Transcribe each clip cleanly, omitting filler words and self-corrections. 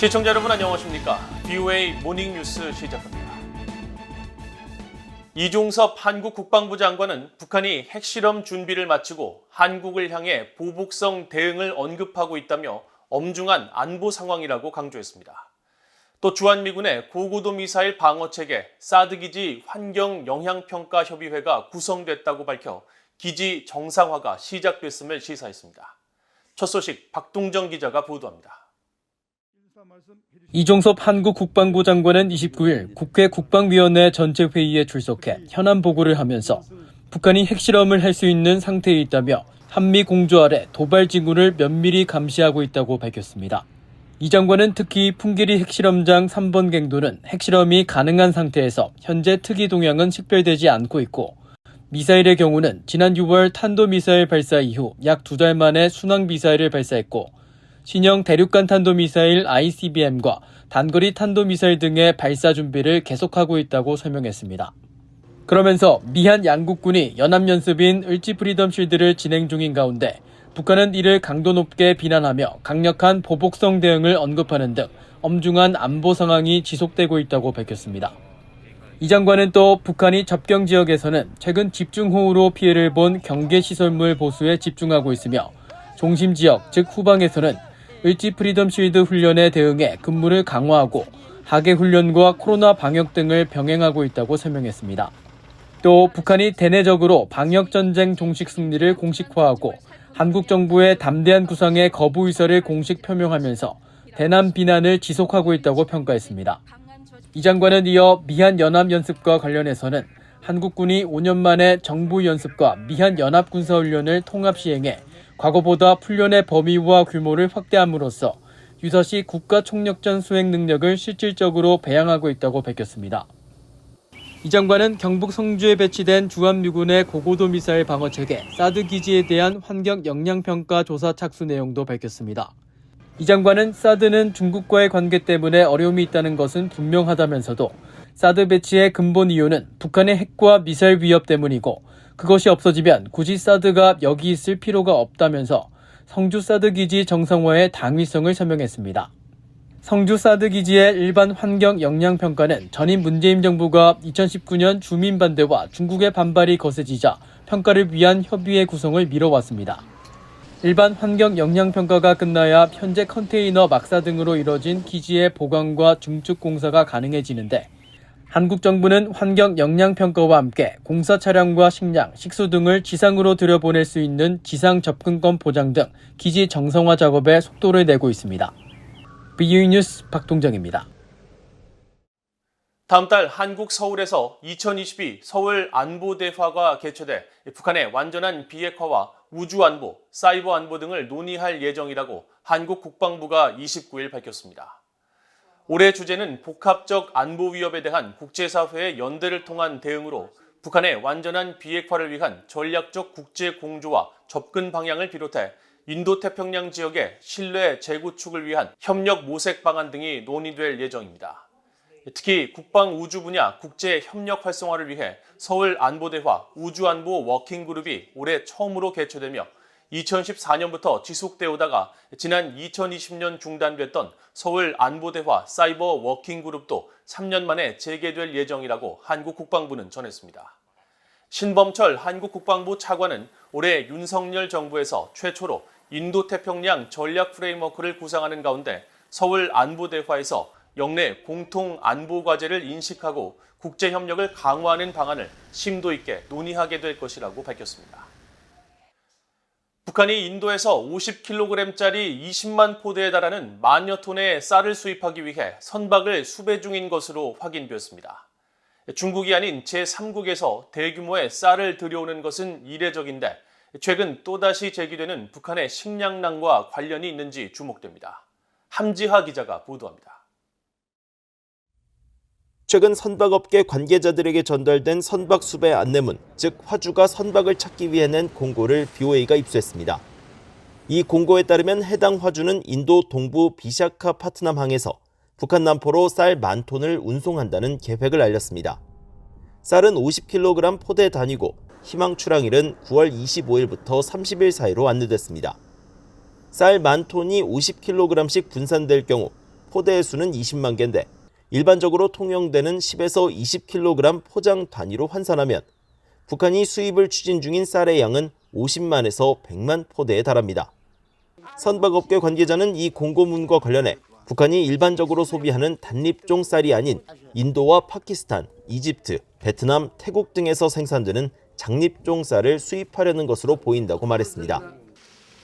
시청자 여러분 안녕하십니까? BOA 모닝뉴스 시작합니다. 이종섭 한국 국방부 장관은 북한이 핵실험 준비를 마치고 한국을 향해 보복성 대응을 언급하고 있다며 엄중한 안보 상황이라고 강조했습니다. 또 주한미군의 고고도 미사일 방어체계 사드 기지 환경 영향평가 협의회가 구성됐다고 밝혀 기지 정상화가 시작됐음을 시사했습니다. 첫 소식 박동정 기자가 보도합니다. 이종섭 한국 국방부 장관은 29일 국회 국방위원회 전체 회의에 출석해 현안 보고를 하면서 북한이 핵실험을 할 수 있는 상태에 있다며 한미 공조 아래 도발 징후를 면밀히 감시하고 있다고 밝혔습니다. 이 장관은 특히 풍계리 핵실험장 3번 갱도는 핵실험이 가능한 상태에서 현재 특이 동향은 식별되지 않고 있고 미사일의 경우는 지난 6월 탄도미사일 발사 이후 약 2달 만에 순항미사일을 발사했고 신형 대륙간 탄도미사일 ICBM과 단거리 탄도미사일 등의 발사 준비를 계속하고 있다고 설명했습니다. 그러면서 미한 양국군이 연합연습인 을지 프리덤 실드를 진행 중인 가운데 북한은 이를 강도 높게 비난하며 강력한 보복성 대응을 언급하는 등 엄중한 안보 상황이 지속되고 있다고 밝혔습니다. 이 장관은 또 북한이 접경 지역에서는 최근 집중호우로 피해를 본 경계시설물 보수에 집중하고 있으며 중심 지역, 즉 후방에서는 을지 프리덤 실드 훈련에 대응해 근무를 강화하고 하계 훈련과 코로나 방역 등을 병행하고 있다고 설명했습니다. 또 북한이 대내적으로 방역 전쟁 종식 승리를 공식화하고 한국 정부의 담대한 구상의 거부 의사를 공식 표명하면서 대남 비난을 지속하고 있다고 평가했습니다. 이 장관은 이어 미한 연합 연습과 관련해서는 한국군이 5년 만에 정부 연습과 미한 연합 군사 훈련을 통합 시행해 과거보다 훈련의 범위와 규모를 확대함으로써 유사시 국가총력전 수행 능력을 실질적으로 배양하고 있다고 밝혔습니다. 이 장관은 경북 성주에 배치된 주한미군의 고고도 미사일 방어체계 사드 기지에 대한 환경 영향평가 조사 착수 내용도 밝혔습니다. 이 장관은 사드는 중국과의 관계 때문에 어려움이 있다는 것은 분명하다면서도 사드 배치의 근본 이유는 북한의 핵과 미사일 위협 때문이고 그것이 없어지면 굳이 사드가 여기 있을 필요가 없다면서 성주 사드 기지 정상화의 당위성을 설명했습니다. 성주 사드 기지의 일반 환경 영향 평가는 전임 문재인 정부가 2019년 주민 반대와 중국의 반발이 거세지자 평가를 위한 협의회 구성을 미뤄왔습니다. 일반 환경 영향 평가가 끝나야 현재 컨테이너 막사 등으로 이뤄진 기지의 보강과 중축 공사가 가능해지는데 한국 정부는 환경 영향 평가와 함께 공사 차량과 식량, 식수 등을 지상으로 들여보낼 수 있는 지상 접근권 보장 등 기지 정상화 작업에 속도를 내고 있습니다. BOA 뉴스 박동정입니다. 다음 달 한국 서울에서 2022 서울 안보대화가 개최돼 북한의 완전한 비핵화와 우주안보, 사이버 안보 등을 논의할 예정이라고 한국 국방부가 29일 밝혔습니다. 올해 주제는 복합적 안보 위협에 대한 국제사회의 연대를 통한 대응으로 북한의 완전한 비핵화를 위한 전략적 국제 공조와 접근 방향을 비롯해 인도태평양 지역의 신뢰 재구축을 위한 협력 모색 방안 등이 논의될 예정입니다. 특히 국방 우주 분야 국제 협력 활성화를 위해 서울 안보대화 우주안보 워킹그룹이 올해 처음으로 개최되며 2014년부터 지속되어 오다가 지난 2020년 중단됐던 서울 안보대화 사이버 워킹그룹도 3년 만에 재개될 예정이라고 한국 국방부는 전했습니다. 신범철 한국 국방부 차관은 올해 윤석열 정부에서 최초로 인도태평양 전략 프레임워크를 구상하는 가운데 서울 안보대화에서 영내 공통 안보 과제를 인식하고 국제협력을 강화하는 방안을 심도 있게 논의하게 될 것이라고 밝혔습니다. 북한이 인도에서 50kg짜리 20만 포대에 달하는 만여 톤의 쌀을 수입하기 위해 선박을 수배 중인 것으로 확인되었습니다. 중국이 아닌 제3국에서 대규모의 쌀을 들여오는 것은 이례적인데 최근 또다시 제기되는 북한의 식량난과 관련이 있는지 주목됩니다. 함지하 기자가 보도합니다. 최근 선박업계 관계자들에게 전달된 선박 수배 안내문, 즉 화주가 선박을 찾기 위해 낸 공고를 BOA가 입수했습니다. 이 공고에 따르면 해당 화주는 인도 동부 비샤카파트남항에서 북한 남포로 쌀 10,000톤을 운송한다는 계획을 알렸습니다. 쌀은 50kg 포대 단위고 희망 출항일은 9월 25일부터 30일 사이로 안내됐습니다. 쌀 10,000톤이 50kg씩 분산될 경우 포대의 수는 20만 개인데 일반적으로 통용되는 10에서 20kg 포장 단위로 환산하면 북한이 수입을 추진 중인 쌀의 양은 50만에서 100만 포대에 달합니다. 선박업계 관계자는 이 공고문과 관련해 북한이 일반적으로 소비하는 단립종 쌀이 아닌 인도와 파키스탄, 이집트, 베트남, 태국 등에서 생산되는 장립종 쌀을 수입하려는 것으로 보인다고 말했습니다.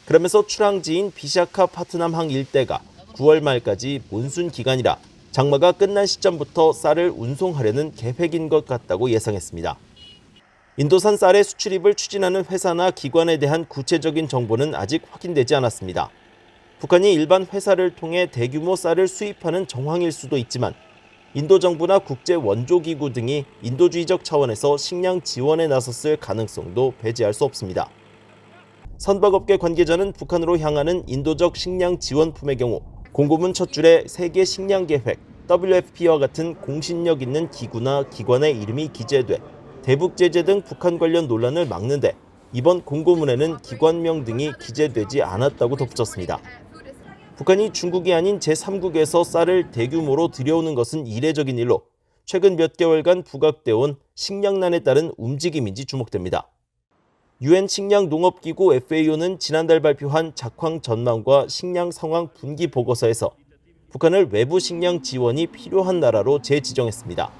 그러면서 출항지인 비샤카파트남항 일대가 9월 말까지 몬순 기간이라 장마가 끝난 시점부터 쌀을 운송하려는 계획인 것 같다고 예상했습니다. 인도산 쌀의 수출입을 추진하는 회사나 기관에 대한 구체적인 정보는 아직 확인되지 않았습니다. 북한이 일반 회사를 통해 대규모 쌀을 수입하는 정황일 수도 있지만 인도 정부나 국제 원조기구 등이 인도주의적 차원에서 식량 지원에 나섰을 가능성도 배제할 수 없습니다. 선박업계 관계자는 북한으로 향하는 인도적 식량 지원품의 경우 공고문 첫 줄에 세계 식량 계획 WFP와 같은 공신력 있는 기구나 기관의 이름이 기재돼 대북 제재 등 북한 관련 논란을 막는데 이번 공고문에는 기관명 등이 기재되지 않았다고 덧붙였습니다. 북한이 중국이 아닌 제3국에서 쌀을 대규모로 들여오는 것은 이례적인 일로 최근 몇 개월간 부각되어 온 식량난에 따른 움직임인지 주목됩니다. 유엔 식량농업기구 FAO는 지난달 발표한 작황 전망과 식량 상황 분기 보고서에서 북한을 외부 식량 지원이 필요한 나라로 재지정했습니다.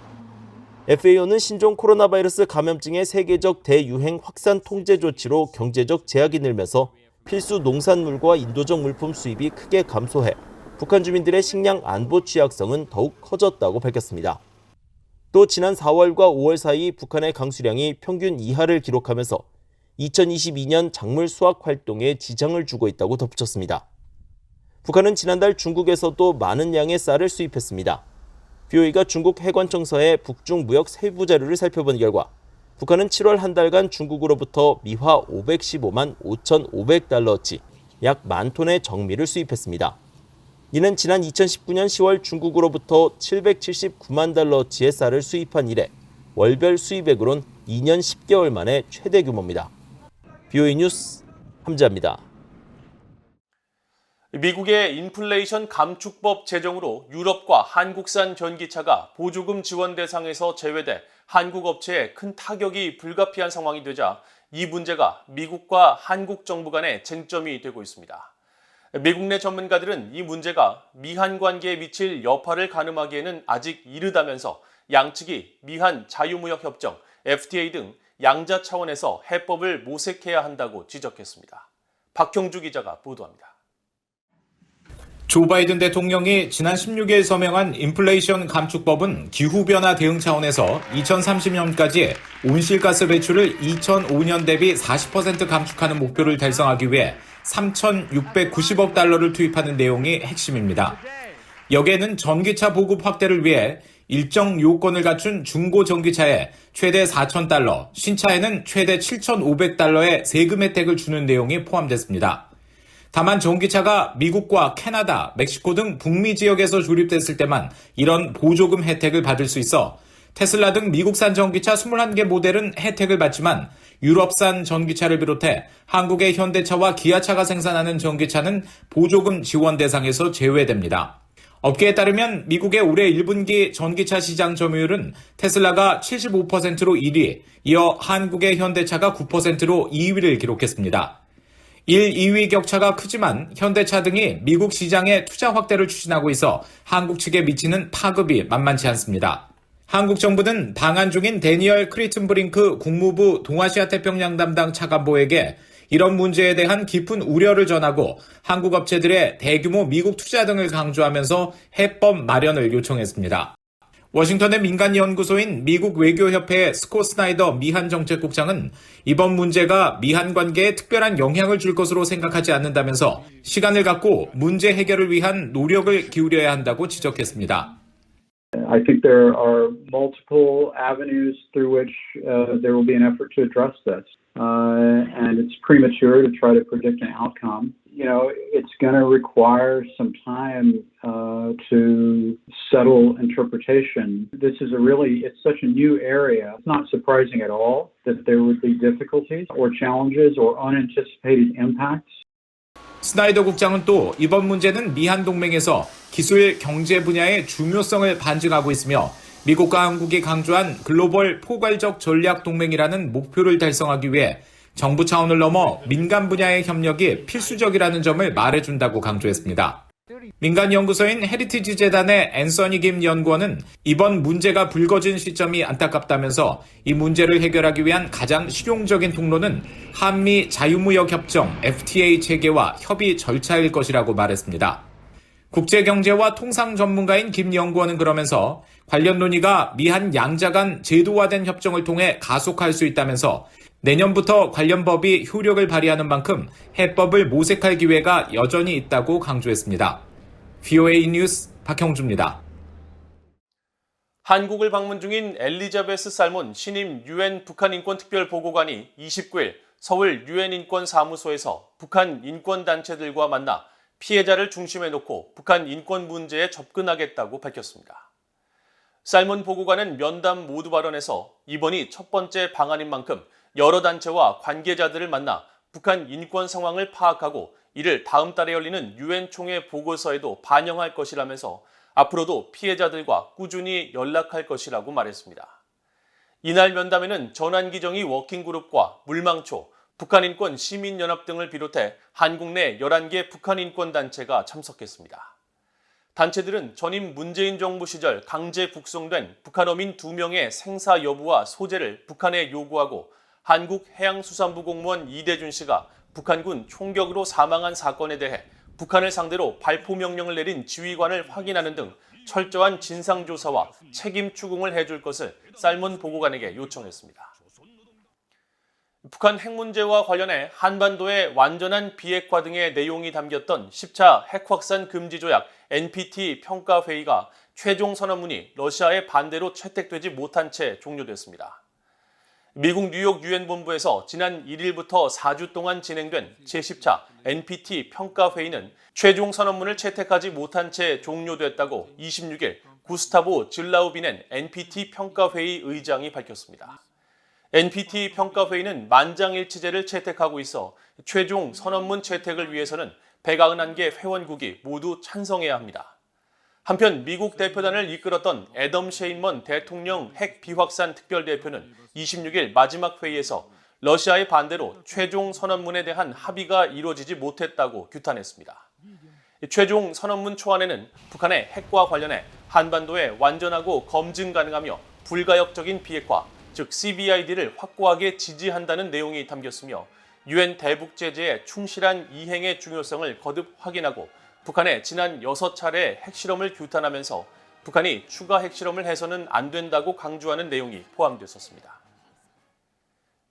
FAO는 신종 코로나 바이러스 감염증의 세계적 대유행 확산 통제 조치로 경제적 제약이 늘면서 필수 농산물과 인도적 물품 수입이 크게 감소해 북한 주민들의 식량 안보 취약성은 더욱 커졌다고 밝혔습니다. 또 지난 4월과 5월 사이 북한의 강수량이 평균 이하를 기록하면서 2022년 작물 수확 활동에 지장을 주고 있다고 덧붙였습니다. 북한은 지난달 중국에서도 많은 양의 쌀을 수입했습니다. BOE가 중국 해관청서의 북중 무역 세부 자료를 살펴본 결과 북한은 7월 한 달간 중국으로부터 미화 515만 5,500달러어치 약 10,000톤의 정미를 수입했습니다. 이는 지난 2019년 10월 중국으로부터 779만 달러어치의 쌀을 수입한 이래 월별 수입액으론 2년 10개월 만에 최대 규모입니다. BOE 뉴스 함재합니다. 미국의 인플레이션 감축법 제정으로 유럽과 한국산 전기차가 보조금 지원 대상에서 제외돼 한국 업체에 큰 타격이 불가피한 상황이 되자 이 문제가 미국과 한국 정부 간의 쟁점이 되고 있습니다. 미국 내 전문가들은 이 문제가 미한 관계에 미칠 여파를 가늠하기에는 아직 이르다면서 양측이 미한 자유무역협정, FTA 등 양자 차원에서 해법을 모색해야 한다고 지적했습니다. 박형주 기자가 보도합니다. 조 바이든 대통령이 지난 16일 서명한 인플레이션 감축법은 기후변화 대응 차원에서 2030년까지 온실가스 배출을 2005년 대비 40% 감축하는 목표를 달성하기 위해 3,690억 달러를 투입하는 내용이 핵심입니다. 여기에는 전기차 보급 확대를 위해 일정 요건을 갖춘 중고 전기차에 최대 4,000달러, 신차에는 최대 7,500달러의 세금 혜택을 주는 내용이 포함됐습니다. 다만 전기차가 미국과 캐나다, 멕시코 등 북미 지역에서 조립됐을 때만 이런 보조금 혜택을 받을 수 있어 테슬라 등 미국산 전기차 21개 모델은 혜택을 받지만 유럽산 전기차를 비롯해 한국의 현대차와 기아차가 생산하는 전기차는 보조금 지원 대상에서 제외됩니다. 업계에 따르면 미국의 올해 1분기 전기차 시장 점유율은 테슬라가 75%로 1위, 이어 한국의 현대차가 9%로 2위를 기록했습니다. 1, 2위 격차가 크지만 현대차 등이 미국 시장에 투자 확대를 추진하고 있어 한국 측에 미치는 파급이 만만치 않습니다. 한국 정부는 방한 중인 데니얼 크리튼브링크 국무부 동아시아 태평양 담당 차관보에게 이런 문제에 대한 깊은 우려를 전하고 한국 업체들의 대규모 미국 투자 등을 강조하면서 해법 마련을 요청했습니다. 워싱턴의 민간연구소인 미국 외교협회의 스콧 스나이더 미한 정책국장은 이번 문제가 미한 관계에 특별한 영향을 줄 것으로 생각하지 않는다면서 시간을 갖고 문제 해결을 위한 노력을 기울여야 한다고 지적했습니다. I think there are multiple avenues through which there will be an effort to address this. And it's premature to try to predict an outcome. You know, it's going to require some time to settle interpretation. This is it's such a new area. It's not surprising at all that there would be difficulties or challenges or unanticipated impacts. 스나이더 국장은 또 이번 문제는 미한 동맹에서 기술 경제 분야의 중요성을 반증하고 있으며 미국과 한국이 강조한 글로벌 포괄적 전략 동맹이라는 목표를 달성하기 위해 정부 차원을 넘어 민간 분야의 협력이 필수적이라는 점을 말해준다고 강조했습니다. 민간 연구소인 헤리티지 재단의 앤서니 김 연구원은 이번 문제가 불거진 시점이 안타깝다면서 이 문제를 해결하기 위한 가장 실용적인 통로는 한미 자유무역협정 FTA 체계와 협의 절차일 것이라고 말했습니다. 국제경제와 통상 전문가인 김 연구원은 그러면서 관련 논의가 미한 양자 간 제도화된 협정을 통해 가속할 수 있다면서 내년부터 관련 법이 효력을 발휘하는 만큼 해법을 모색할 기회가 여전히 있다고 강조했습니다. VOA 뉴스 박형주입니다. 한국을 방문 중인 엘리자베스 살몬 신임 유엔 북한 인권 특별 보고관이 29일 서울 유엔 인권 사무소에서 북한 인권 단체들과 만나 피해자를 중심에 놓고 북한 인권 문제에 접근하겠다고 밝혔습니다. 살몬 보고관은 면담 모두 발언에서 이번이 첫 번째 방한인 만큼 여러 단체와 관계자들을 만나 북한 인권 상황을 파악하고 이를 다음 달에 열리는 유엔 총회 보고서에도 반영할 것이라면서 앞으로도 피해자들과 꾸준히 연락할 것이라고 말했습니다. 이날 면담에는 전환기정의 워킹그룹과 물망초, 북한인권 시민연합 등을 비롯해 한국 내 11개 북한인권단체가 참석했습니다. 단체들은 전임 문재인 정부 시절 강제 북송된 북한어민 2명의 생사 여부와 소재를 북한에 요구하고 한국해양수산부 공무원 이대준 씨가 북한군 총격으로 사망한 사건에 대해 북한을 상대로 발포 명령을 내린 지휘관을 확인하는 등 철저한 진상조사와 책임 추궁을 해줄 것을 살몬 보고관에게 요청했습니다. 북한 핵 문제와 관련해 한반도의 완전한 비핵화 등의 내용이 담겼던 10차 핵 확산 금지 조약 NPT 평가회의가 최종 선언문이 러시아의 반대로 채택되지 못한 채 종료됐습니다. 미국 뉴욕 유엔 본부에서 지난 1일부터 4주 동안 진행된 제10차 NPT 평가회의는 최종 선언문을 채택하지 못한 채 종료됐다고 26일 구스타보 질라우비넨 NPT 평가회의 의장이 밝혔습니다. NPT 평가회의는 만장일치제를 채택하고 있어 최종 선언문 채택을 위해서는 191개 회원국이 모두 찬성해야 합니다. 한편 미국 대표단을 이끌었던 애덤 셰인먼 대통령 핵 비확산 특별대표는 26일 마지막 회의에서 러시아의 반대로 최종 선언문에 대한 합의가 이루어지지 못했다고 규탄했습니다. 최종 선언문 초안에는 북한의 핵과 관련해 한반도에 완전하고 검증 가능하며 불가역적인 비핵화, 즉 CBID를 확고하게 지지한다는 내용이 담겼으며 유엔 대북 제재의 충실한 이행의 중요성을 거듭 확인하고 북한의 지난 6차례 핵실험을 규탄하면서 북한이 추가 핵실험을 해서는 안 된다고 강조하는 내용이 포함됐었습니다.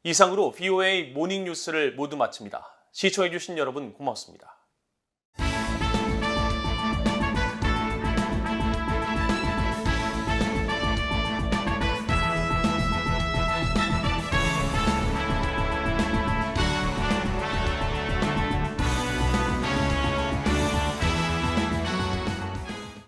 이상으로 VOA 모닝뉴스를 모두 마칩니다. 시청해주신 여러분 고맙습니다.